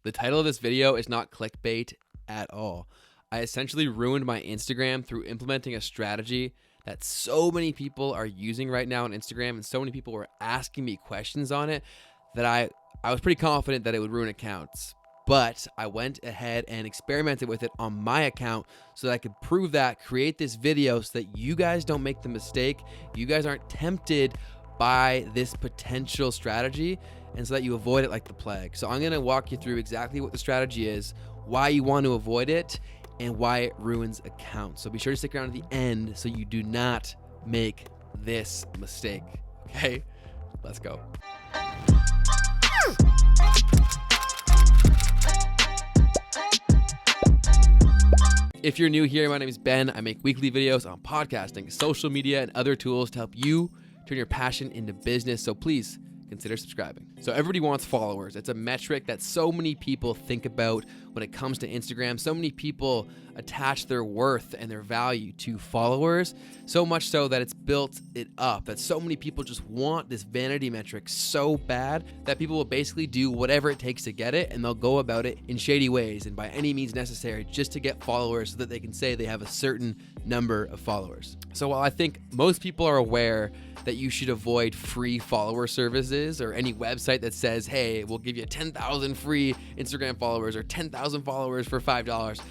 The title of this video is not clickbait at all. I essentially ruined my Instagram through implementing a strategy that so many people are using right now on Instagram, and so many people were asking me questions on it that I was pretty confident that it would ruin accounts. But I went ahead and experimented with it on my account so that I could prove that, create this video so that you guys don't make the mistake, you guys aren't tempted by this potential strategy, and so that you avoid it like the plague. So I'm going to walk you through exactly what the strategy is, why you want to avoid it, and why it ruins accounts. So be sure to stick around to the end so you do not make this mistake. Okay, let's go. If you're new here, my name is Ben. I make weekly videos on podcasting, social media, and other tools to help you turn your passion into business. So please consider subscribing. So everybody wants followers. It's a metric that so many people think about when it comes to Instagram. So many people attach their worth and their value to followers, so much so that it's built it up, that so many people just want this vanity metric so bad that people will basically do whatever it takes to get it, and they'll go about it in shady ways and by any means necessary just to get followers so that they can say they have a certain number of followers. So while I think most people are aware that you should avoid free follower services or any website that says, hey, we'll give you 10,000 free Instagram followers or 10,000 followers for $5.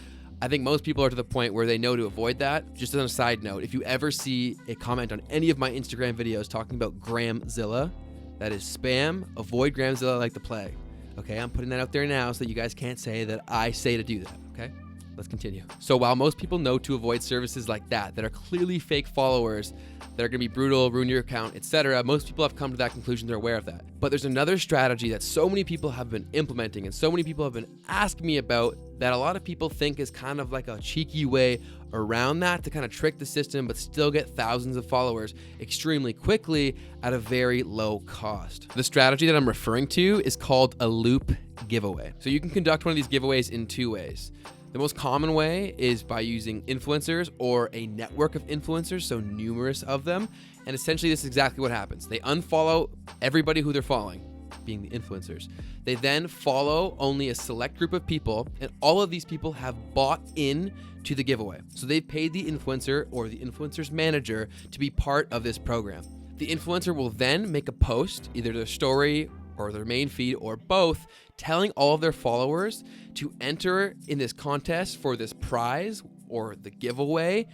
I think most people are to the point where they know to avoid that. Just on a side note, if you ever see a comment on any of my Instagram videos talking about Gramzilla, that is spam. Avoid Gramzilla like the plague. Okay, I'm putting that out there now so that you guys can't say that I say to do that, okay? Let's continue. So while most people know to avoid services like that are clearly fake followers, that are going to be brutal, ruin your account, etc., most people have come to that conclusion. They're aware of that. But there's another strategy that so many people have been implementing and so many people have been asking me about that a lot of people think is kind of like a cheeky way around that to kind of trick the system but still get thousands of followers extremely quickly at a very low cost. The strategy that I'm referring to is called a loop giveaway. So you can conduct one of these giveaways in two ways. The most common way is by using influencers or a network of influencers, so numerous of them. And essentially this is exactly what happens. They unfollow everybody who they're following, being the influencers. They then follow only a select group of people, and all of these people have bought in to the giveaway. So they've paid the influencer or the influencer's manager to be part of this program. The influencer will then make a post, either their story or their main feed or both, telling all of their followers to enter in this contest for this prize or the giveaway.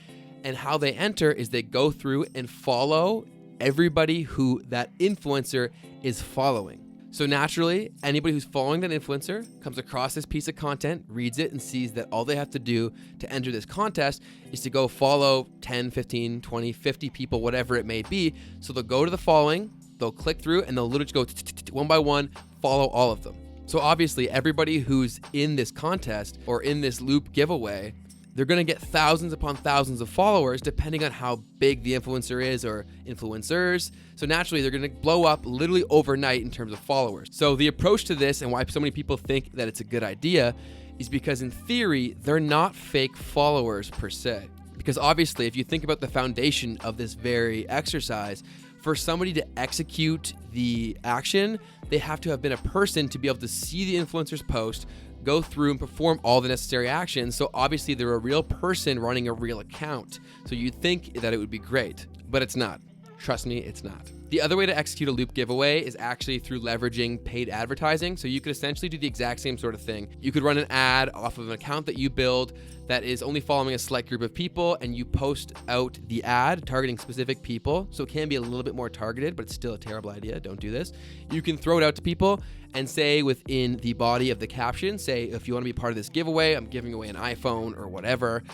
And how they enter is they go through and follow everybody who that influencer is following. So naturally, anybody who's following that influencer comes across this piece of content, reads it, and sees that all they have to do to enter this contest is to go follow 10, 15, 20, 50 people, whatever it may be. So they'll go to the following, they'll click through, and they'll literally go one by one, follow all of them. So obviously, everybody who's in this contest or in this loop giveaway, they're going to get thousands upon thousands of followers depending on how big the influencer is or influencers. So naturally, they're going to blow up literally overnight in terms of followers. So the approach to this and why so many people think that it's a good idea is because in theory, they're not fake followers per se. Because obviously, if you think about the foundation of this very exercise, for somebody to execute the action, they have to have been a person to be able to see the influencer's post, go through and perform all the necessary actions. So obviously they're a real person running a real account. So you'd think that it would be great, but it's not. Trust me, it's not. The other way to execute a loop giveaway is actually through leveraging paid advertising. So you could essentially do the exact same sort of thing. You could run an ad off of an account that you build that is only following a select group of people, and you post out the ad targeting specific people. So it can be a little bit more targeted, but it's still a terrible idea. Don't do this. You can throw it out to people and say within the body of the caption, say, if you want to be part of this giveaway, I'm giving away an iPhone or whatever,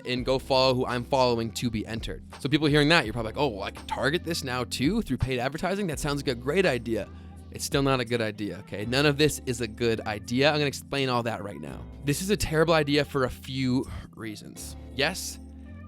and go follow who I'm following to be entered. So people hearing that, you're probably like, oh, well, I can target this now too through paid advertising? That sounds like a great idea. It's still not a good idea, okay? None of this is a good idea. I'm gonna explain all that right now. This is a terrible idea for a few reasons. Yes,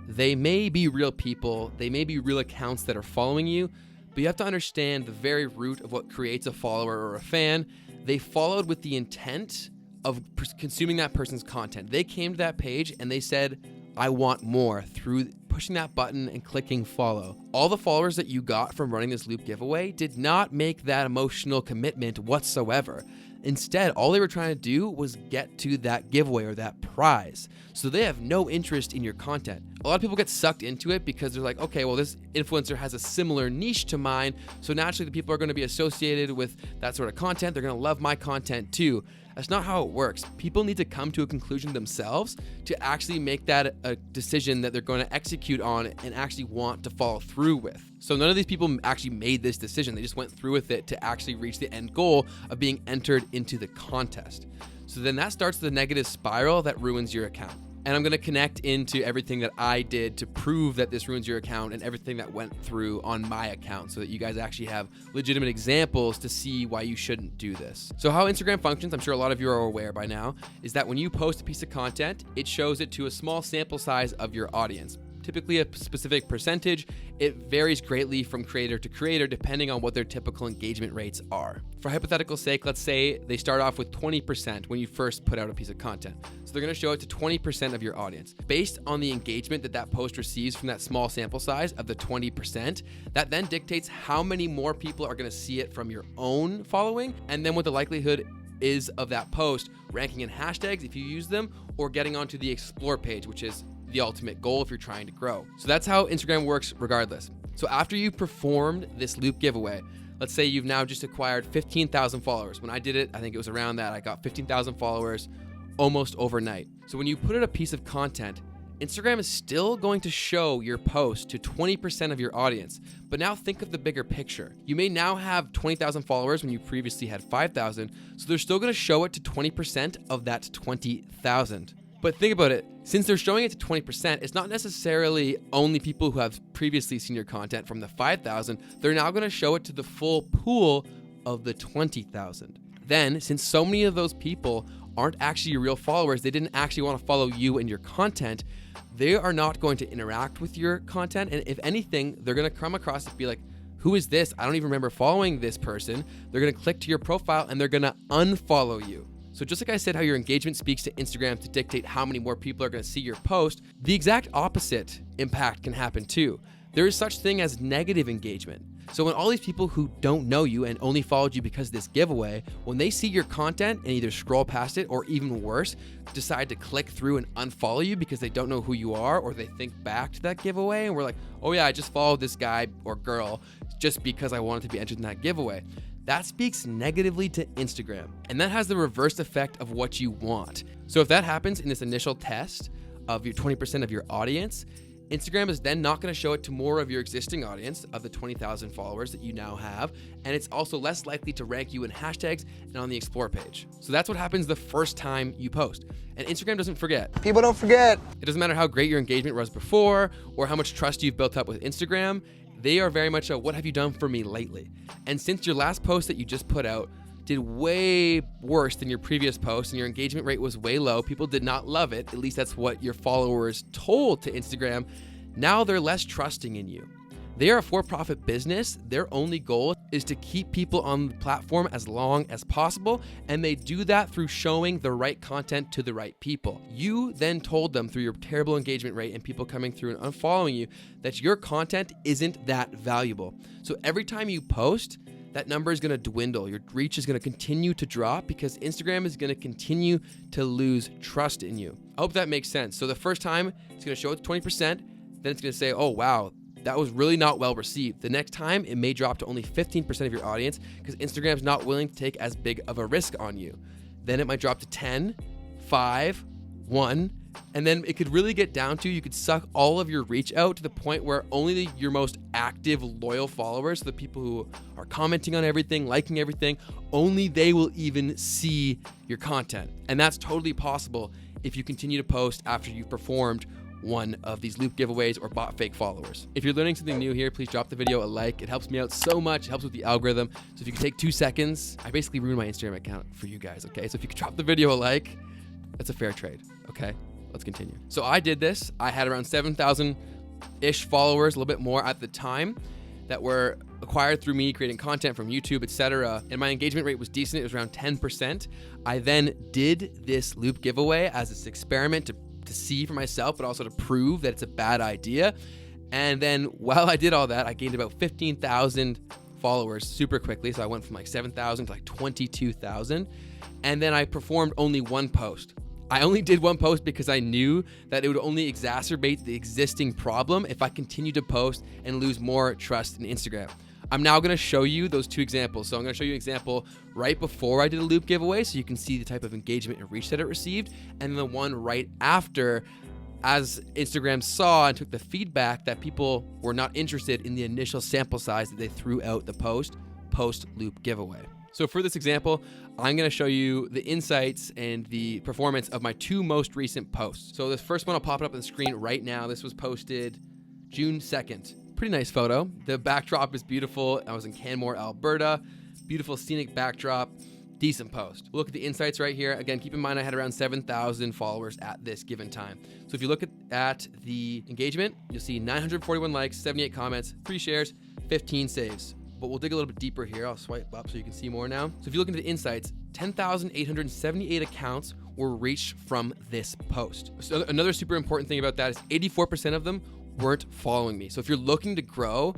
they may be real people, they may be real accounts that are following you, but you have to understand the very root of what creates a follower or a fan. They followed with the intent of consuming that person's content. They came to that page and they said, I want more, through pushing that button and clicking follow. All the followers that you got from running this loop giveaway did not make that emotional commitment whatsoever. Instead, all they were trying to do was get to that giveaway or that prize. So they have no interest in your content. A lot of people get sucked into it because they're like, okay, well, this influencer has a similar niche to mine, so naturally the people are going to be associated with that sort of content. They're going to love my content too. That's not how it works. People need to come to a conclusion themselves to actually make that a decision that they're going to execute on and actually want to follow through with. So none of these people actually made this decision. They just went through with it to actually reach the end goal of being entered into the contest. So then that starts the negative spiral that ruins your account. And I'm going to connect into everything that I did to prove that this ruins your account and everything that went through on my account so that you guys actually have legitimate examples to see why you shouldn't do this. So how Instagram functions, I'm sure a lot of you are aware by now, is that when you post a piece of content, it shows it to a small sample size of your audience. Typically a specific percentage. It varies greatly from creator to creator depending on what their typical engagement rates are. For hypothetical sake, let's say they start off with 20% when you first put out a piece of content. So they're going to show it to 20% of your audience. Based on the engagement that that post receives from that small sample size of the 20%, that then dictates how many more people are going to see it from your own following, and then what the likelihood is of that post ranking in hashtags if you use them, or getting onto the explore page, which is the ultimate goal if you're trying to grow. So that's how Instagram works regardless. So after you performed this loop giveaway, let's say you've now just acquired 15,000 followers. When I did it, I think it was around that. I got 15,000 followers almost overnight. So when you put out a piece of content, Instagram is still going to show your post to 20% of your audience. But now think of the bigger picture. You may now have 20,000 followers when you previously had 5,000. So they're still going to show it to 20% of that 20,000. But think about it, since they're showing it to 20%, it's not necessarily only people who have previously seen your content from the 5,000. They're now going to show it to the full pool of the 20,000. Then, since so many of those people aren't actually your real followers, they didn't actually want to follow you and your content, they are not going to interact with your content. And if anything, they're going to come across and be like, who is this? I don't even remember following this person. They're going to click to your profile and they're going to unfollow you. So just like I said, how your engagement speaks to Instagram to dictate how many more people are going to see your post, the exact opposite impact can happen too. There is such thing as negative engagement. So when all these people who don't know you and only followed you because of this giveaway, when they see your content and either scroll past it or even worse, decide to click through and unfollow you because they don't know who you are, or they think back to that giveaway and we're like, oh yeah, I just followed this guy or girl just because I wanted to be entered in that giveaway. That speaks negatively to Instagram, and that has the reverse effect of what you want. So if that happens in this initial test of your 20% of your audience, Instagram is then not going to show it to more of your existing audience of the 20,000 followers that you now have, and it's also less likely to rank you in hashtags and on the explore page. So that's what happens the first time you post. And Instagram doesn't forget. People don't forget. It doesn't matter how great your engagement was before or how much trust you've built up with Instagram. They are very much a what have you done for me lately? And since your last post that you just put out did way worse than your previous post and your engagement rate was way low, people did not love it, at least that's what your followers told to Instagram, now they're less trusting in you. They are a for-profit business. Their only goal is to keep people on the platform as long as possible, and they do that through showing the right content to the right people. You then told them through your terrible engagement rate and people coming through and unfollowing you that your content isn't that valuable. So every time you post, that number is going to dwindle. Your reach is going to continue to drop because Instagram is going to continue to lose trust in you. I hope that makes sense. So the first time, it's going to show it to 20%. Then it's going to say, oh, wow, that was really not well received. The next time, it may drop to only 15% of your audience because Instagram's not willing to take as big of a risk on you. Then it might drop to 10, 5, 1, and then it could really get down to you could suck all of your reach out to the point where only your most active, loyal followers, the people who are commenting on everything, liking everything, only they will even see your content. And that's totally possible if you continue to post after you've performed one of these loop giveaways or bot fake followers. If you're learning something new here, please drop the video a like. It helps me out so much. It helps with the algorithm. So if you can take 2 seconds, I basically ruined my Instagram account for you guys, okay? So if you could drop the video a like, that's a fair trade, okay? Let's continue. So I did this. I had around 7,000-ish followers, a little bit more at the time, that were acquired through me creating content from YouTube, etc. And my engagement rate was decent. It was around 10%. I then did this loop giveaway as this experiment to see for myself, but also to prove that it's a bad idea. And then while I did all that, I gained about 15,000 followers super quickly. So I went from like 7,000 to like 22,000. And then I performed only one post. I only did one post because I knew that it would only exacerbate the existing problem if I continued to post and lose more trust in Instagram. I'm now going to show you those two examples. So I'm going to show you an example right before I did a loop giveaway so you can see the type of engagement and reach that it received, and the one right after, as Instagram saw and took the feedback that people were not interested in the initial sample size that they threw out the post loop giveaway. So for this example, I'm going to show you the insights and the performance of my two most recent posts. So this first one, I'll pop it up on the screen right now. This was posted June 2nd. Pretty nice photo. The backdrop is beautiful. I was in Canmore, Alberta. Beautiful scenic backdrop. Decent post. We'll look at the insights right here. Again, keep in mind I had around 7,000 followers at this given time. So if you look at the engagement, you'll see 941 likes, 78 comments, 3 shares, 15 saves. But we'll dig a little bit deeper here. I'll swipe up so you can see more now. So if you look into the insights, 10,878 accounts were reached from this post. So another super important thing about that is 84% of them weren't following me. So if you're looking to grow,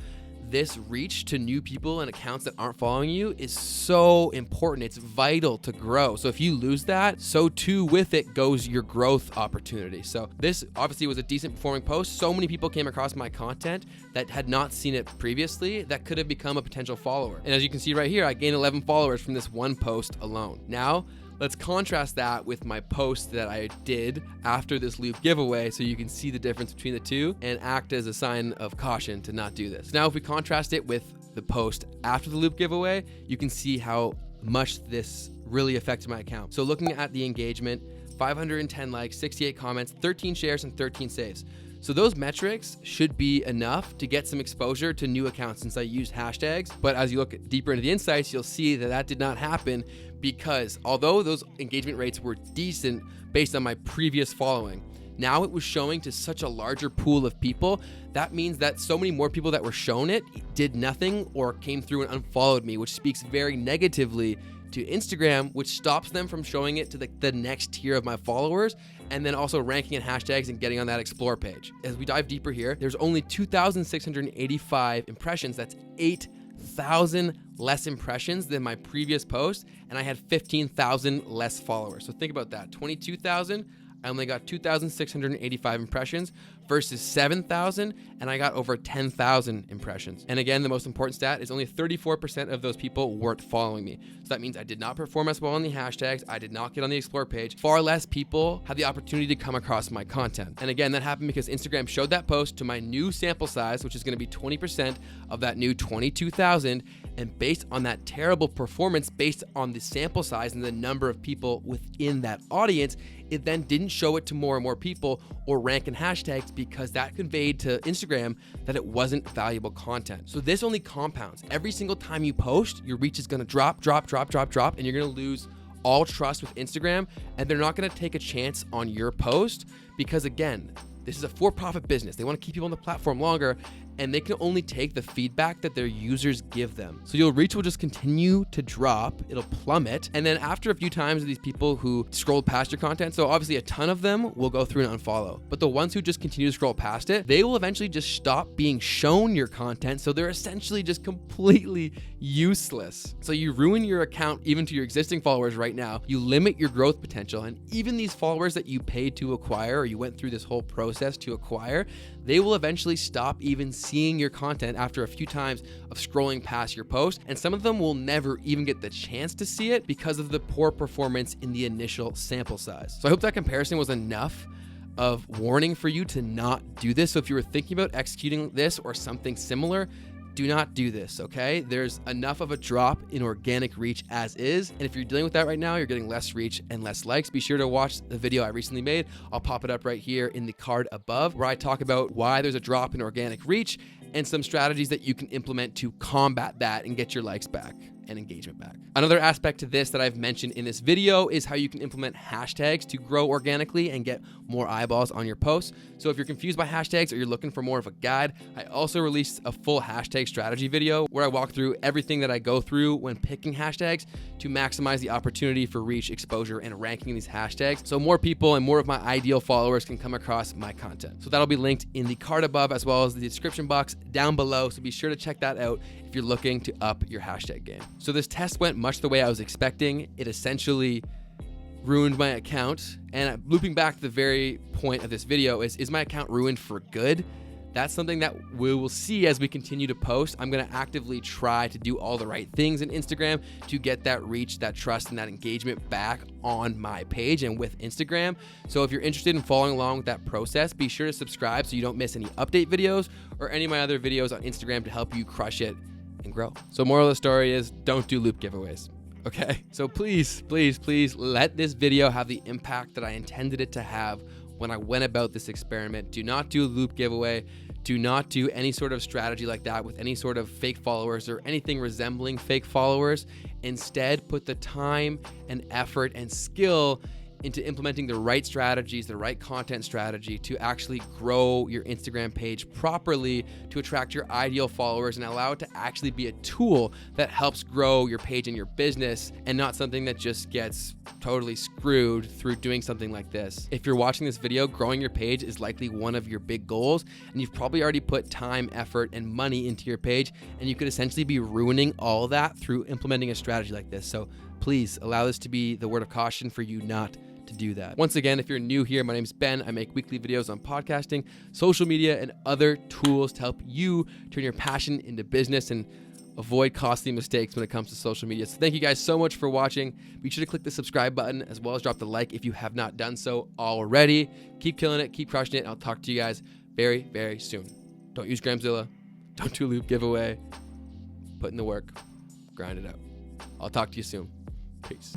this reach to new people and accounts that aren't following you is so important. It's vital to grow. So if you lose that, so too with it goes your growth opportunity. So this obviously was a decent performing post. So many people came across my content that had not seen it previously that could have become a potential follower. And as you can see right here, I gained 11 followers from this one post alone. Now, let's contrast that with my post that I did after this loop giveaway so you can see the difference between the two and act as a sign of caution to not do this. Now, if we contrast it with the post after the loop giveaway, you can see how much this really affected my account. So looking at the engagement, 510 likes, 68 comments, 13 shares, and 13 saves. So those metrics should be enough to get some exposure to new accounts since I used hashtags. But as you look deeper into the insights, you'll see that that did not happen because although those engagement rates were decent based on my previous following, now it was showing to such a larger pool of people. That means that so many more people that were shown it did nothing or came through and unfollowed me, which speaks very negatively to Instagram, which stops them from showing it to the next tier of my followers, and then also ranking in hashtags and getting on that explore page. As we dive deeper here, there's only 2,685 impressions. That's 8,000 less impressions than my previous post, and I had 15,000 less followers. So think about that. 22,000, I only got 2,685 impressions versus 7,000, and I got over 10,000 impressions. And again, the most important stat is only 34% of those people weren't following me. So that means I did not perform as well on the hashtags. I did not get on the explore page. Far less people had the opportunity to come across my content. And again, that happened because Instagram showed that post to my new sample size, which is going to be 20% of that new 22,000. And based on that terrible performance, based on the sample size and the number of people within that audience, it then didn't show it to more and more people or rank in hashtags because that conveyed to Instagram that it wasn't valuable content. So this only compounds. Every single time you post, your reach is going to drop, and you're going to lose all trust with Instagram, and they're not going to take a chance on your post because, again, this is a for-profit business. They want to keep people on the platform longer, and they can only take the feedback that their users give them. So your reach will just continue to drop, it'll plummet. And then after a few times of these people who scrolled past your content, so obviously a ton of them will go through and unfollow, but the ones who just continue to scroll past it, they will eventually just stop being shown your content. So they're essentially just completely useless. So you ruin your account even to your existing followers right now. You limit your growth potential, and even these followers that you paid to acquire, or you went through this whole process to acquire, they will eventually stop even seeing your content after a few times of scrolling past your post, and some of them will never even get the chance to see it because of the poor performance in the initial sample size. So I hope that comparison was enough of warning for you to not do this. So if you were thinking about executing this or something similar, do not do this, okay? There's enough of a drop in organic reach as is. And if you're dealing with that right now, you're getting less reach and less likes. Be sure to watch the video I recently made. I'll pop it up right here in the card above, where I talk about why there's a drop in organic reach and some strategies that you can implement to combat that and get your likes back and engagement back. Another aspect to this that I've mentioned in this video is how you can implement hashtags to grow organically and get more eyeballs on your posts. So if you're confused by hashtags or you're looking for more of a guide, I also released a full hashtag strategy video where I walk through everything that I go through when picking hashtags to maximize the opportunity for reach, exposure, and ranking these hashtags so more people and more of my ideal followers can come across my content. So that'll be linked in the card above as well as the description box down below. So be sure to check that out if you're looking to up your hashtag game. So this test went much the way I was expecting. It essentially ruined my account. And looping back to the very point of this video is my account ruined for good? That's something that we will see as we continue to post. I'm gonna actively try to do all the right things in Instagram to get that reach, that trust, and that engagement back on my page and with Instagram. So if you're interested in following along with that process, be sure to subscribe so you don't miss any update videos or any of my other videos on Instagram to help you crush it and grow. So moral of the story is don't do loop giveaways. Okay, so please, please, please let this video have the impact that I intended it to have when I went about this experiment. Do not do a loop giveaway. Do not do any sort of strategy like that with any sort of fake followers or anything resembling fake followers. Instead, put the time and effort and skill into implementing the right strategies, the right content strategy to actually grow your Instagram page properly to attract your ideal followers and allow it to actually be a tool that helps grow your page and your business and not something that just gets totally screwed through doing something like this. If you're watching this video, growing your page is likely one of your big goals, and you've probably already put time, effort, and money into your page, and you could essentially be ruining all that through implementing a strategy like this. So please allow this to be the word of caution for you not to do that. Once again, if you're new here, my name is Ben. I make weekly videos on podcasting, social media, and other tools to help you turn your passion into business and avoid costly mistakes when it comes to social media. So thank you guys so much for watching. Be sure to click the subscribe button as well as drop the like if you have not done so already. Keep killing it, keep crushing it, and I'll talk to you guys very, very soon. Don't use Gramzilla. Don't do a loop giveaway. Put in the work. Grind it out. I'll talk to you soon. Peace.